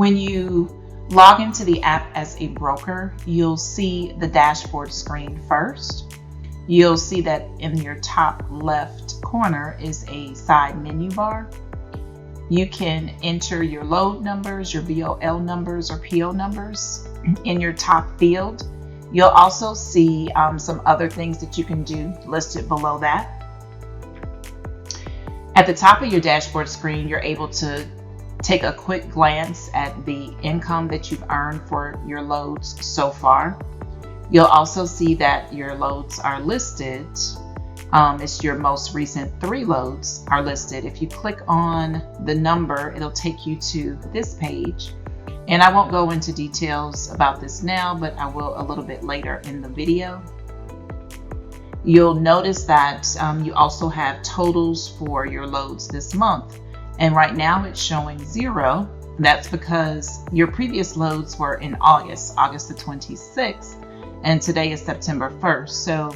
When you log into the app as a broker, you'll see the dashboard screen first. You'll see that in your top left corner is a side menu bar. You can enter your load numbers, your BOL numbers, or PO numbers in your top field. You'll also see some other things that you can do listed below that. At the top of your dashboard screen, you're able to take a quick glance at the income that you've earned for your loads so far. You'll also see that your loads are listed. It's your most recent 3 loads are listed. If you click on the number, it'll take you to this page. And I won't go into details about this now, but I will a little bit later in the video. You'll notice that you also have totals for your loads this month. And right now it's showing 0. That's because your previous loads were in August the 26th, and today is September 1st. So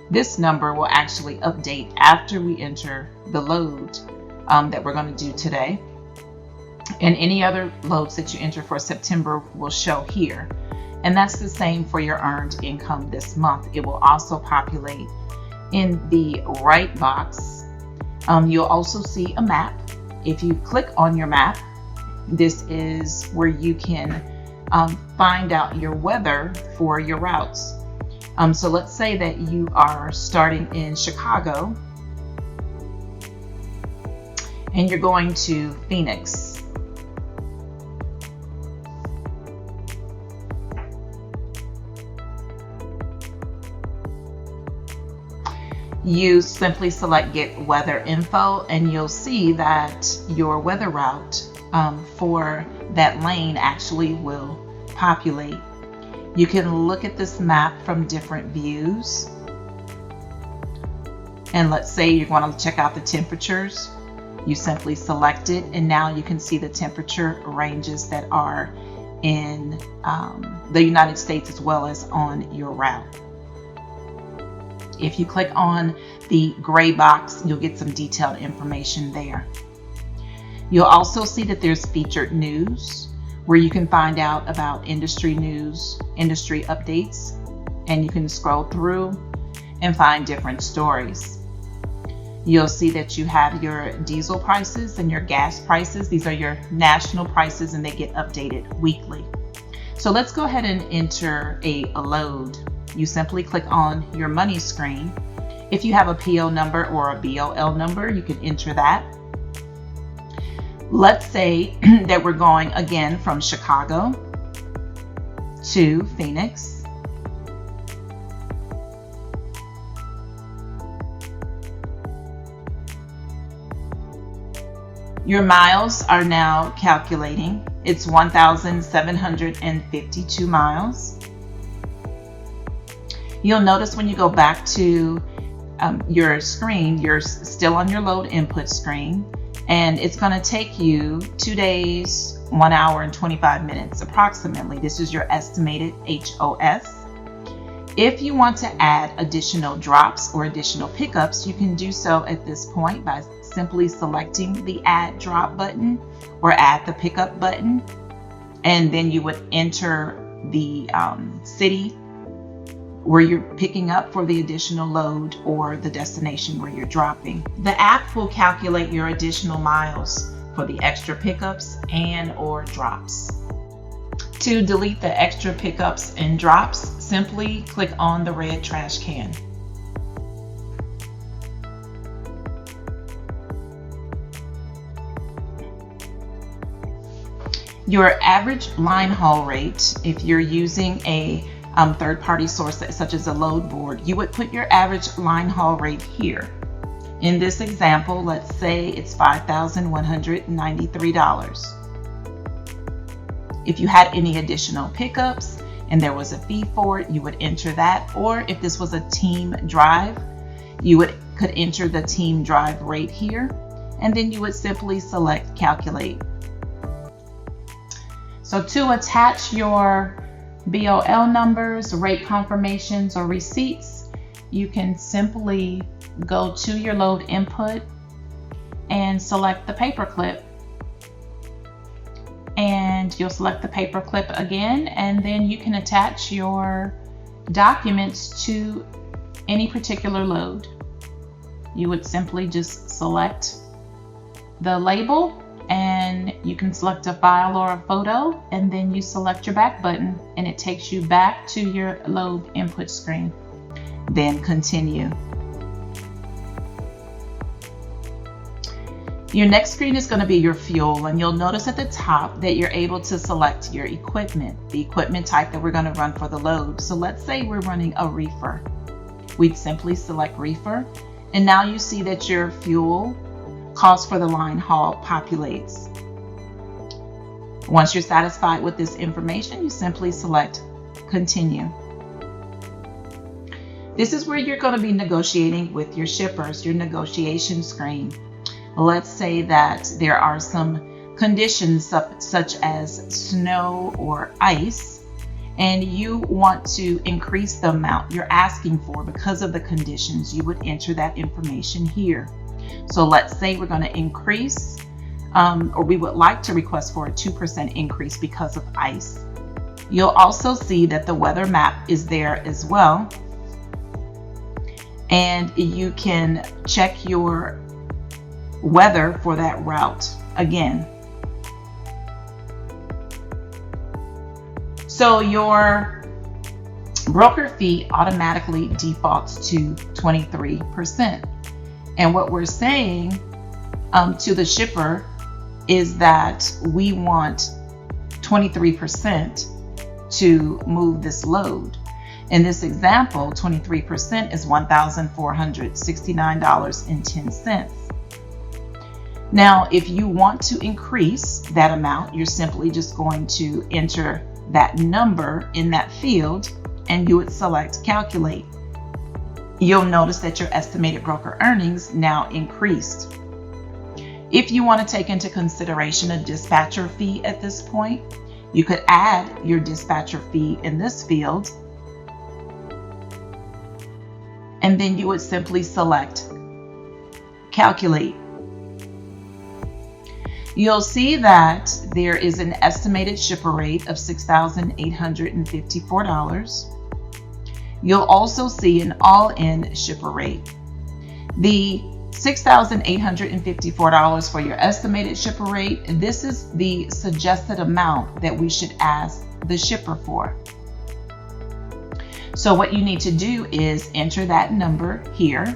this number will actually update after we enter the load that we're going to do today. And any other loads that you enter for September will show here. And that's the same for your earned income this month. It will also populate in the right box. You'll also see a map. If you click on your map, this is where you can find out your weather for your routes. So let's say that you are starting in Chicago and you're going to Phoenix. You simply select Get Weather Info, and you'll see that your weather route for that lane actually will populate. You can look at this map from different views. And let's say you're going to check out the temperatures. You simply select it, and now you can see the temperature ranges that are in the United States as well as on your route. If you click on the gray box, you'll get some detailed information there. You'll also see that there's featured news, where you can find out about industry news, industry updates, and you can scroll through and find different stories. You'll see that you have your diesel prices and your gas prices. These are your national prices, and they get updated weekly. So let's go ahead and enter a load. You simply click on your money screen. If you have a PO number or a BOL number, you can enter that. Let's say that we're going again from Chicago to Phoenix. Your miles are now calculating. It's 1,752 miles. You'll notice when you go back to your screen, you're still on your load input screen, and it's going to take you 2 days, 1 hour and 25 minutes approximately. This is your estimated HOS. If you want to add additional drops or additional pickups, you can do so at this point by simply selecting the Add Drop button or Add the Pickup button, and then you would enter the city where you're picking up for the additional load or the destination where you're dropping. The app will calculate your additional miles for the extra pickups and or drops. To delete the extra pickups and drops, simply click on the red trash can. Your average line haul rate, if you're using a third-party source such as a load board, you would put your average line haul rate here. In this example, let's say it's $5,193. If you had any additional pickups and there was a fee for it, you would enter that. Or if this was a team drive, you could enter the team drive rate here, and then you would simply select Calculate. So to attach your BOL numbers, rate confirmations, or receipts, you can simply go to your load input and select the paperclip, and and you'll select the paper clip again, and then you can attach your documents to any particular load. You would simply just select the label, and you can select a file or a photo, and then you select your back button and it takes you back to your load input screen. Then continue. Your next screen is going to be your fuel, and you'll notice at the top that you're able to select your equipment, the equipment type that we're going to run for the load. So let's say we're running a reefer. We'd simply select reefer, and now you see that your fuel cost for the line haul populates. Once you're satisfied with this information, you simply select continue. This is where you're going to be negotiating with your shippers, your negotiation screen. Let's say that there are some conditions such as snow or ice, and you want to increase the amount you're asking for because of the conditions. You would enter that information here. So let's say we're going to increase, or we would like to request for a 2% increase because of ice. You'll also see that the weather map is there as well, and you can check your weather for that route again. So your broker fee automatically defaults to 23%. And what we're saying to the shipper is that we want 23% to move this load. In this example, 23% is $1,469.10. Now, if you want to increase that amount, you're simply just going to enter that number in that field, and you would select calculate. You'll notice that your estimated broker earnings now increased. If you want to take into consideration a dispatcher fee at this point, you could add your dispatcher fee in this field, and then you would simply select calculate. You'll see that there is an estimated shipper rate of $6,854. You'll also see an all-in shipper rate. The $6,854 for your estimated shipper rate, this is the suggested amount that we should ask the shipper for. So what you need to do is enter that number here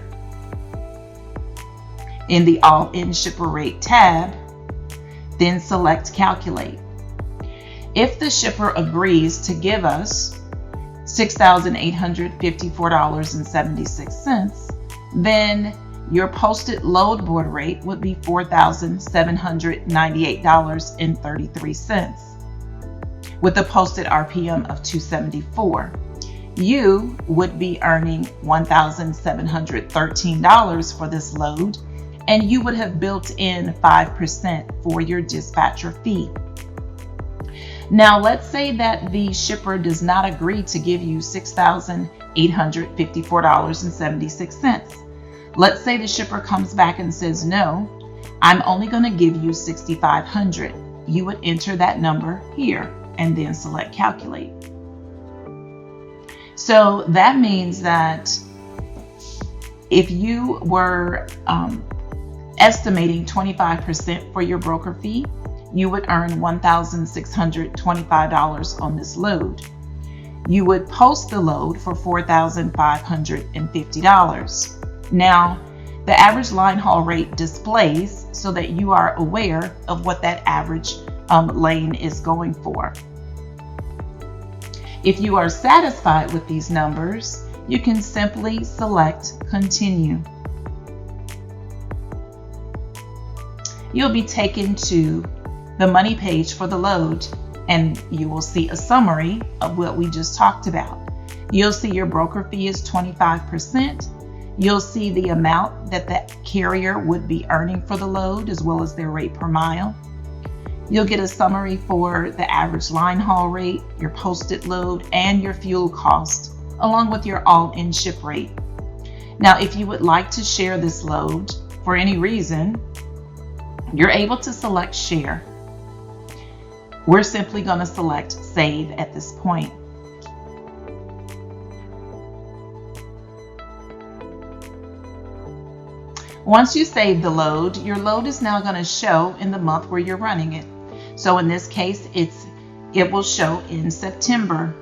in the all-in shipper rate tab, then select calculate. If the shipper agrees to give us $6,854.76, then your posted load board rate would be $4,798.33 with a posted RPM of 274. You would be earning $1,713 for this load, and you would have built in 5% for your dispatcher fee. Now, let's say that the shipper does not agree to give you $6,854.76. Let's say the shipper comes back and says, no, I'm only going to give you $6,500. You would enter that number here and then select calculate. So that means that if you were estimating 25% for your broker fee, you would earn $1,625 on this load. You would post the load for $4,550. Now, the average line haul rate displays so that you are aware of what that average lane is going for. If you are satisfied with these numbers, you can simply select continue. You'll be taken to the money page for the load, and you will see a summary of what we just talked about. You'll see your broker fee is 25%. You'll see the amount that the carrier would be earning for the load, as well as their rate per mile. You'll get a summary for the average line haul rate, your posted load, and your fuel cost, along with your all-in ship rate. Now, if you would like to share this load for any reason, you're able to select share. We're simply going to select save at this point. Once you save the load, your load is now going to show in the month where you're running it. So in this case, it will show in September.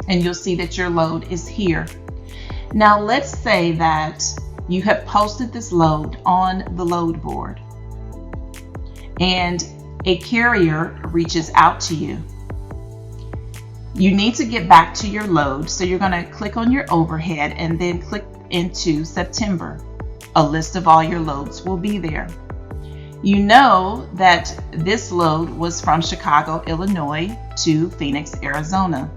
And you'll see that your load is here. Now let's say that you have posted this load on the load board and a carrier reaches out to you. You need to get back to your load, so you're going to click on your overhead and then click into September. A list of all your loads will be there. You know that this load was from Chicago, Illinois to Phoenix, Arizona.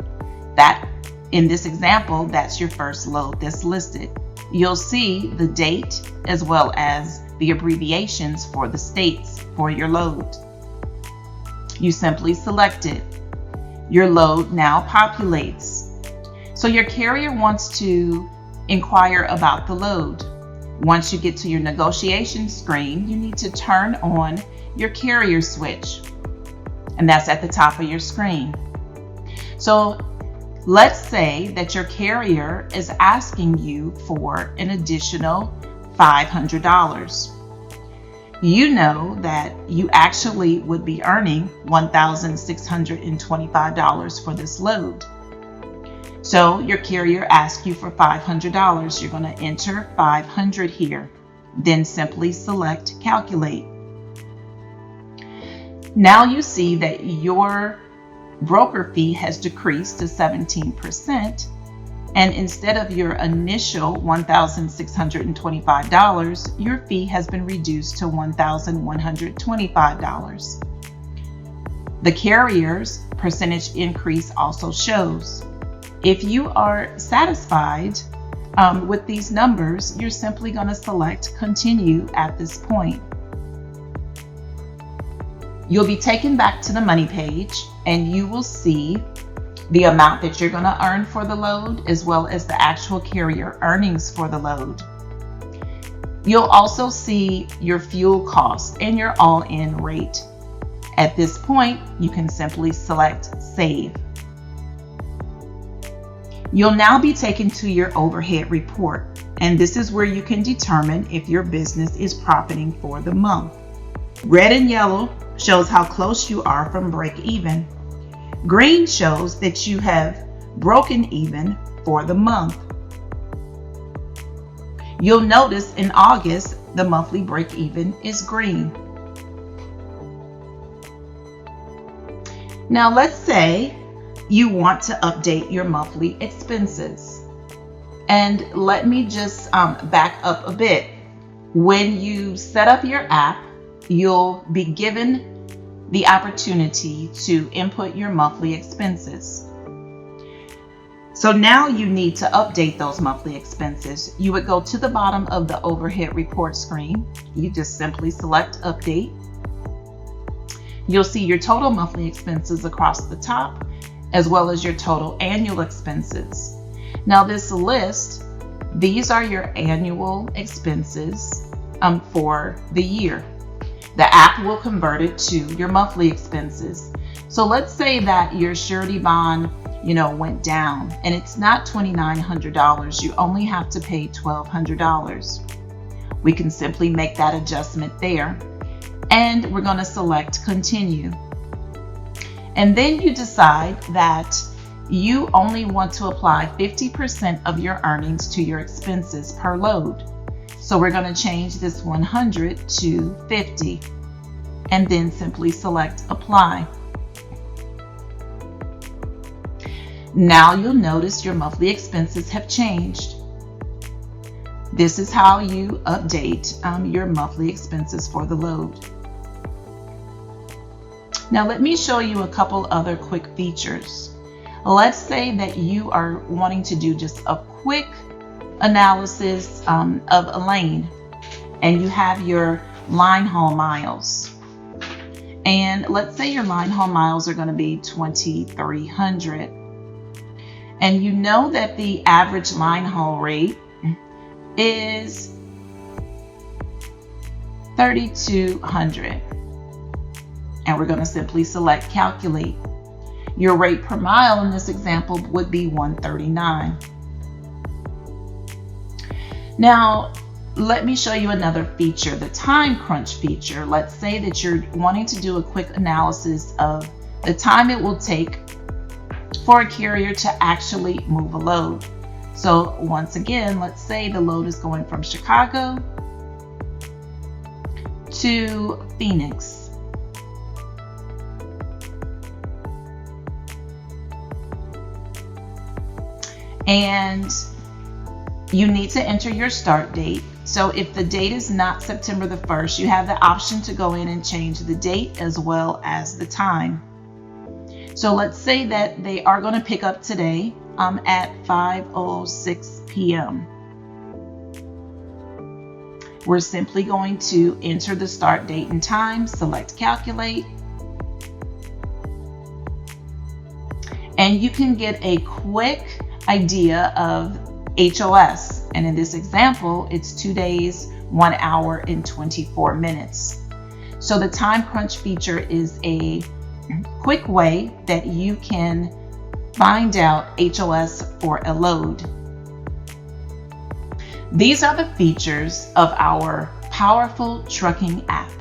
That, in this example, that's your first load that's listed. You'll see the date as well as the abbreviations for the states for your load. You simply select it. Your load now populates. So your carrier wants to inquire about the load. Once you get to your negotiation screen, you need to turn on your carrier switch, and that's at the top of your screen. So let's say that your carrier is asking you for an additional $500. You know that you actually would be earning $1,625 for this load. So your carrier asks you for $500. You're going to enter 500 here, then simply select calculate. Now you see that your broker fee has decreased to 17%, and instead of your initial $1,625, your fee has been reduced to $1,125. The carrier's percentage increase also shows. If you are satisfied with these numbers, you're simply going to select continue at this point. You'll be taken back to the money page, and you will see the amount that you're going to earn for the load, as well as the actual carrier earnings for the load. You'll also see your fuel cost and your all-in rate. At this point, you can simply select save. You'll now be taken to your overhead report, and this is where you can determine if your business is profiting for the month. Red and yellow shows how close you are from break even. Green shows that you have broken even for the month. You'll notice in August, the monthly break even is green. Now let's say you want to update your monthly expenses. And let me just back up a bit. When you set up your app, you'll be given the opportunity to input your monthly expenses. So now you need to update those monthly expenses. You would go to the bottom of the overhead report screen. You just simply select update. You'll see your total monthly expenses across the top, as well as your total annual expenses. Now this list, these are your annual expenses for the year. The app will convert it to your monthly expenses. So let's say that your surety bond, went down, and it's not $2,900. You only have to pay $1,200. We can simply make that adjustment there, and we're going to select continue. And then you decide that you only want to apply 50% of your earnings to your expenses per load. So we're going to change this 100 to 50, and then simply select apply. Now you'll notice your monthly expenses have changed. This is how you update your monthly expenses for the load. Now let me show you a couple other quick features. Let's say that you are wanting to do just a quick analysis of a lane, and you have your line haul miles. And let's say your line haul miles are going to be 2,300. And you know that the average line haul rate is 3,200. and we're going to simply select calculate. Your rate per mile in this example would be 139. Now, let me show you another feature, the time crunch feature. Let's say that you're wanting to do a quick analysis of the time it will take for a carrier to actually move a load. So once again, let's say the load is going from Chicago to Phoenix. And you need to enter your start date. So if the date is not September the 1st, you have the option to go in and change the date as well as the time. So let's say that they are going to pick up today at 5:06 p.m. We're simply going to enter the start date and time, select calculate, and you can get a quick idea of HOS. And in this example, it's 2 days, 1 hour, and 24 minutes. So the time crunch feature is a quick way that you can find out HOS for a load. These are the features of our powerful trucking app.